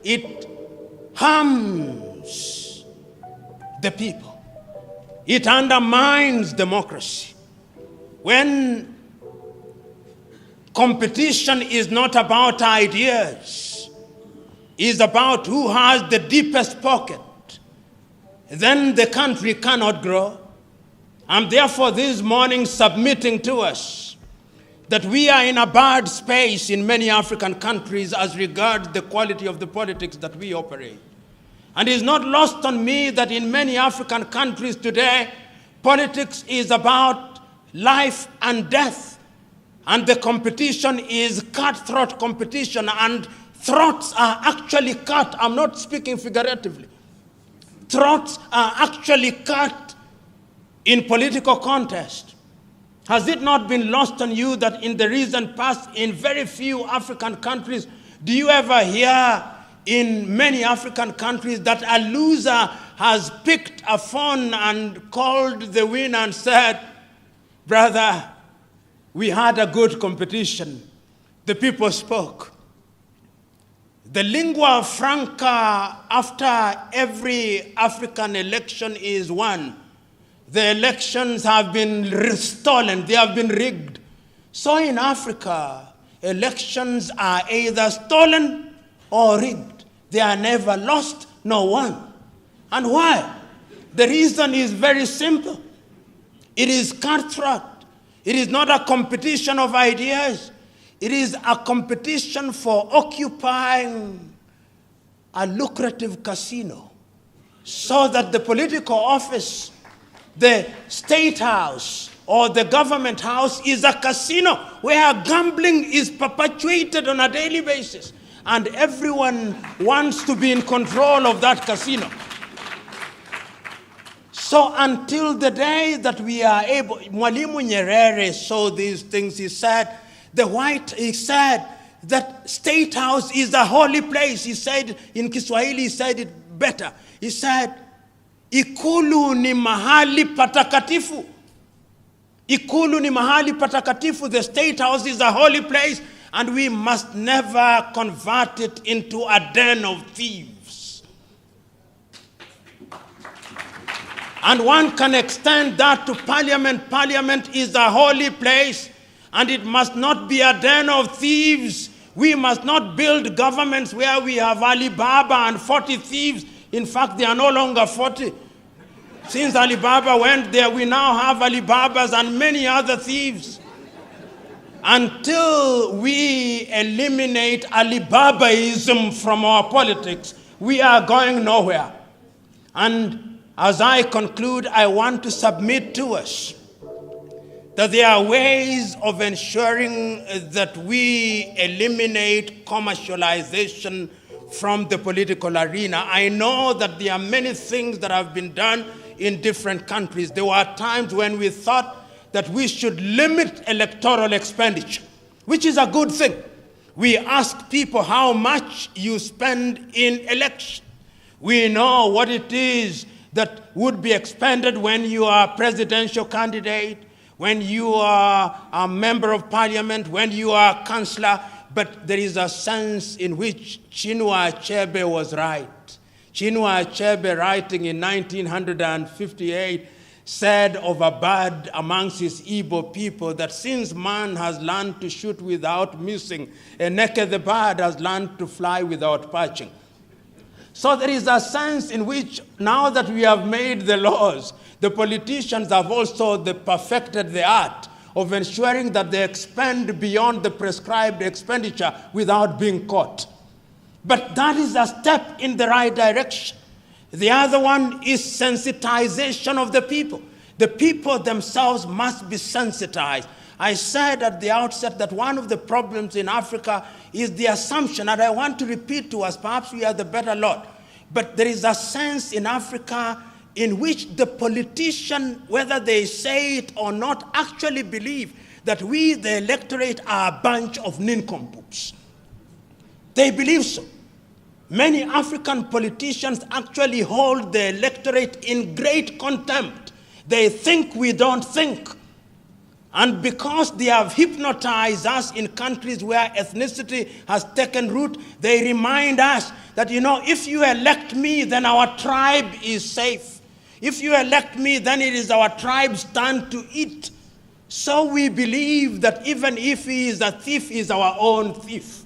it harms the people. It undermines democracy. When competition is not about ideas, it's about who has the deepest pocket, then the country cannot grow. I'm therefore this morning submitting to us that we are in a bad space in many African countries as regards the quality of the politics that we operate. And it's not lost on me that in many African countries today, politics is about life and death. And the competition is cutthroat competition, and throats are actually cut. I'm not speaking figuratively. Throats are actually cut in political contest. Has it not been lost on you that in the recent past, in very few African countries, do you ever hear in many African countries that a loser has picked a phone and called the winner and said, "Brother, we had a good competition. The people spoke." The lingua franca after every African election is won. The elections have been stolen, they have been rigged. So in Africa, elections are either stolen or rigged. They are never lost nor won. And why? The reason is very simple. It is cutthroat. It is not a competition of ideas. It is a competition for occupying a lucrative casino so that the political office, the state house or the government house is a casino where gambling is perpetuated on a daily basis. And everyone wants to be in control of that casino. So until the day that we are able, Mwalimu Nyerere saw these things. He said that State House is a holy place. He said, in Kiswahili, he said it better. He said, Ikulu ni mahali patakatifu. Ikulu ni mahali patakatifu. The State House is a holy place, and we must never convert it into a den of thieves. And one can extend that to Parliament. Parliament is a holy place, and it must not be a den of thieves. We must not build governments where we have Alibaba and 40 thieves. In fact, they are no longer 40. Since Alibaba went there, we now have Alibabas and many other thieves. Until we eliminate Alibabaism from our politics, we are going nowhere. And as I conclude, I want to submit to us that there are ways of ensuring that we eliminate commercialization from the political arena. I know that there are many things that have been done in different countries. There were times when we thought that we should limit electoral expenditure, which is a good thing. We ask people how much you spend in election. We know what it is that would be expended when you are a presidential candidate, when you are a member of parliament, when you are a councillor. But there is a sense in which Chinua Achebe was right. Chinua Achebe, writing in 1958, said of a bird amongst his Igbo people that since man has learned to shoot without missing, naked the bird has learned to fly without perching. So there is a sense in which now that we have made the laws, the politicians have also perfected the art of ensuring that they expend beyond the prescribed expenditure without being caught. But that is a step in the right direction. The other one is sensitization of the people. The people themselves must be sensitized. I said at the outset that one of the problems in Africa is the assumption, and I want to repeat to us, perhaps we are the better lot, but there is a sense in Africa in which the politician, whether they say it or not, actually believe that we, the electorate, are a bunch of nincompoops. They believe so. Many African politicians actually hold the electorate in great contempt. They think we don't think. And because they have hypnotized us in countries where ethnicity has taken root, they remind us that, if you elect me, then our tribe is safe. If you elect me, then it is our tribe's turn to eat. So we believe that even if he is a thief, he is our own thief.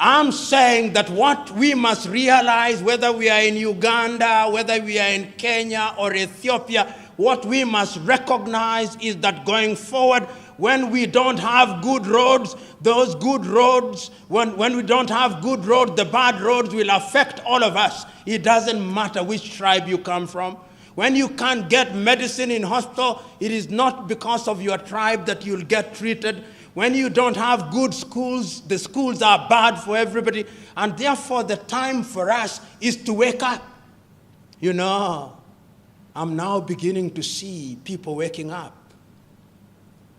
I'm saying that what we must realize, whether we are in Uganda, whether we are in Kenya or Ethiopia, what we must recognize is that going forward, when we don't have good roads, those good roads, when we don't have good roads, the bad roads will affect all of us. It doesn't matter which tribe you come from. When you can't get medicine in hospital, it is not because of your tribe that you'll get treated. When you don't have good schools, the schools are bad for everybody. And therefore, the time for us is to wake up. I'm now beginning to see people waking up.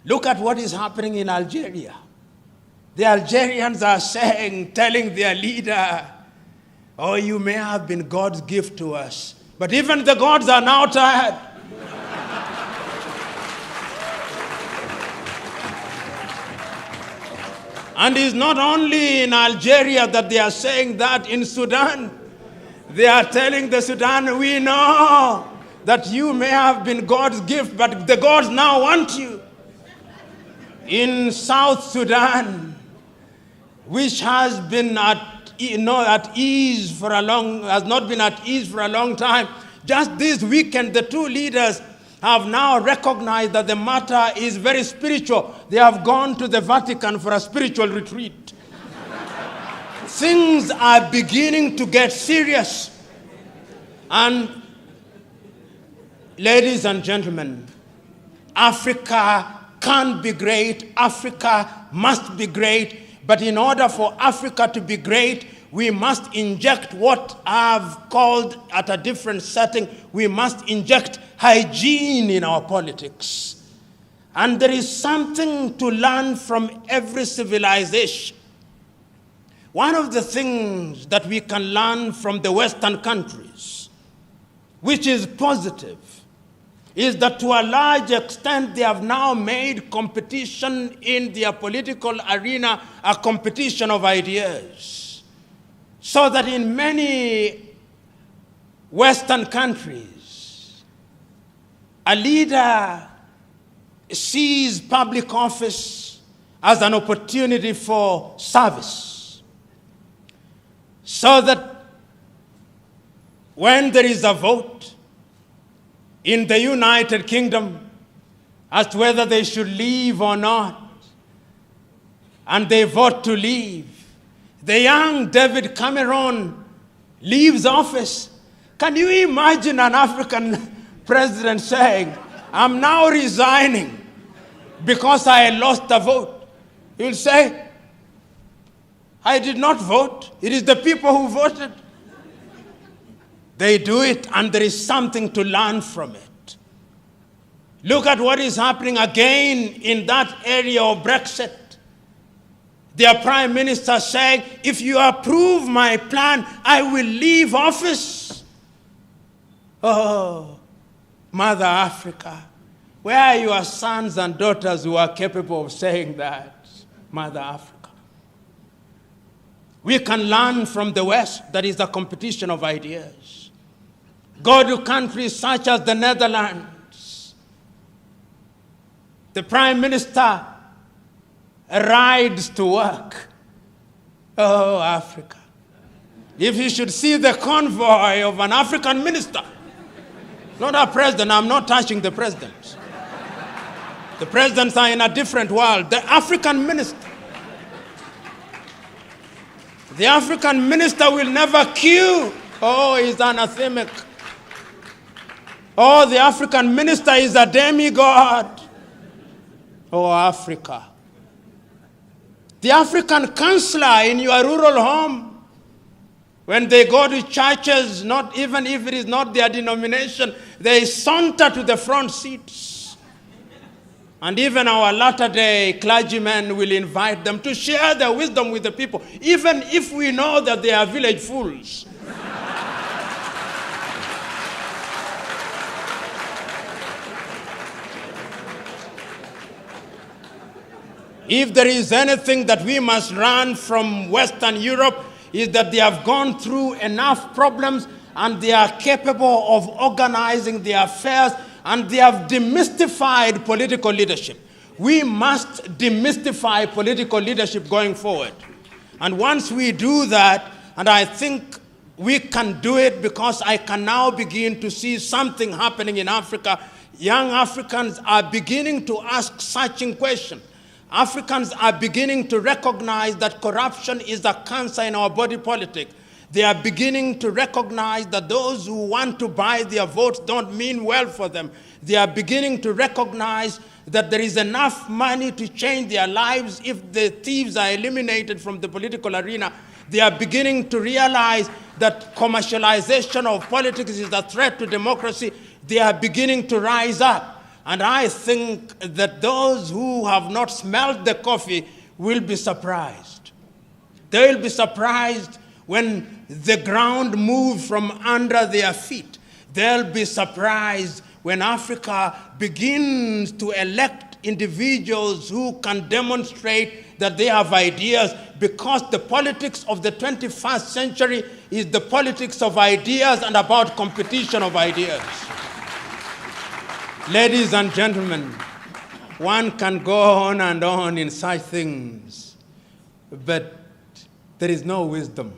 Look at what is happening in Algeria. The Algerians are telling their leader, oh, you may have been God's gift to us, but even the gods are now tired. And it's not only in Algeria that they are saying that. In Sudan, they are telling the Sudan, we know that you may have been God's gift, but the gods now want you. In South Sudan, which has been at ease for a long time, just this weekend, the two leaders have now recognized that the matter is very spiritual. They have gone to the Vatican for a spiritual retreat. Things are beginning to get serious. And ladies and gentlemen, Africa can be great. Africa must be great. But in order for Africa to be great, we must inject what I've called at a different setting, we must inject hygiene in our politics. And there is something to learn from every civilization. One of the things that we can learn from the Western countries, which is positive, is that to a large extent they have now made competition in their political arena a competition of ideas. So that in many Western countries, a leader sees public office as an opportunity for service. So that when there is a vote in the United Kingdom as to whether they should leave or not, and they vote to leave, the young David Cameron leaves office. Can you imagine an African president saying, I'm now resigning because I lost the vote? He'll say, I did not vote. It is the people who voted. They do it, and there is something to learn from it. Look at what is happening again in that area of Brexit. Their prime minister saying, if you approve my plan, I will leave office. Oh, Mother Africa, where are your sons and daughters who are capable of saying that, Mother Africa? We can learn from the West. That is a competition of ideas. Go to countries such as the Netherlands. The prime minister rides to work. Oh, Africa. If you should see the convoy of an African minister, not a president, I'm not touching the presidents. The presidents are in a different world. The African minister. The African minister will never queue. Oh, he's anathemic. Oh, the African minister is a demigod. Oh, Africa. The African counselor in your rural home, when they go to churches, not even if it is not their denomination, they saunter to the front seats. And even our latter-day clergymen will invite them to share their wisdom with the people, even if we know that they are village fools. If there is anything that we must learn from Western Europe, is that they have gone through enough problems and they are capable of organizing their affairs, and they have demystified political leadership. We must demystify political leadership going forward. And once we do that, and I think we can do it because I can now begin to see something happening in Africa. Young Africans are beginning to ask searching questions. Africans are beginning to recognize that corruption is a cancer in our body politic. They are beginning to recognize that those who want to buy their votes don't mean well for them. They are beginning to recognize that there is enough money to change their lives if the thieves are eliminated from the political arena. They are beginning to realize that commercialization of politics is a threat to democracy. They are beginning to rise up. And I think that those who have not smelled the coffee will be surprised. They will be surprised when the ground moves from under their feet. They'll be surprised when Africa begins to elect individuals who can demonstrate that they have ideas, because the politics of the 21st century is the politics of ideas and about competition of ideas. Ladies and gentlemen, one can go on and on in such things, but there is no wisdom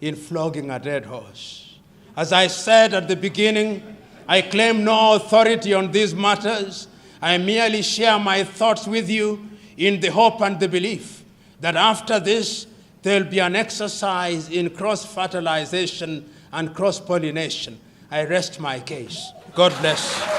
in flogging a dead horse. As I said at the beginning, I claim no authority on these matters. I merely share my thoughts with you in the hope and the belief that after this, there will be an exercise in cross-fertilization and cross-pollination. I rest my case. God bless.